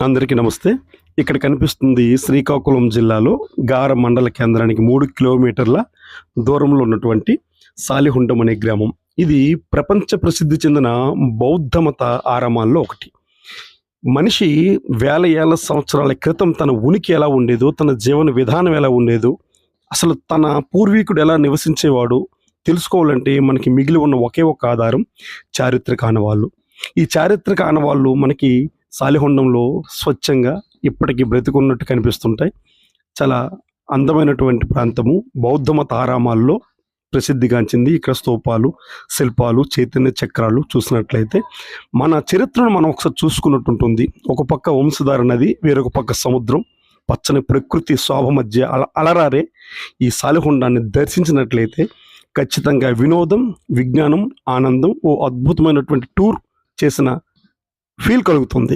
అందరికీ నమస్తే. ఇక్కడ కనిపిస్తుంది శ్రీకాకుళం జిల్లాలో గార మండల కేంద్రానికి 3 కిలోమీటర్ల దూరంలో ఉన్నటువంటి సాలిహుండం అనే గ్రామం. ఇది ప్రపంచ ప్రసిద్ధి చెందిన బౌద్ధ మత ఆరామాల్లో ఒకటి. మనిషి వేల ఏళ్ల సంవత్సరాల క్రితం తన ఉనికి ఎలా ఉండేదో, తన జీవన విధానం ఎలా ఉండేదో, అసలు తన పూర్వీకుడు ఎలా నివసించేవాడు తెలుసుకోవాలంటే మనకి మిగిలి ఉన్న ఒకే ఒక ఆధారం చారిత్రక ఆనవాళ్ళు. ఈ చారిత్రక ఆనవాళ్ళు మనకి సాలిహొండంలో స్వచ్ఛంగా ఇప్పటికీ బ్రతికున్నట్టు కనిపిస్తుంటాయి. చాలా అందమైనటువంటి ప్రాంతము. బౌద్ధ మత ఆరామాల్లో ప్రసిద్ధిగాంచింది. ఇక్కడ స్తూపాలు, శిల్పాలు, చైతన్య చక్రాలు చూసినట్లయితే మన చరిత్రను మనం ఒకసారి చూసుకున్నట్టు ఉంటుంది. ఒక పక్క వంశధార నది, వేరొక పక్క సముద్రం, పచ్చని ప్రకృతి శోభ మధ్య అలరారే ఈ సాలిహొండాన్ని దర్శించినట్లయితే ఖచ్చితంగా వినోదం, విజ్ఞానం, ఆనందం, ఓ అద్భుతమైనటువంటి టూర్ చేసిన ఫీల్ కలుగుతుంది.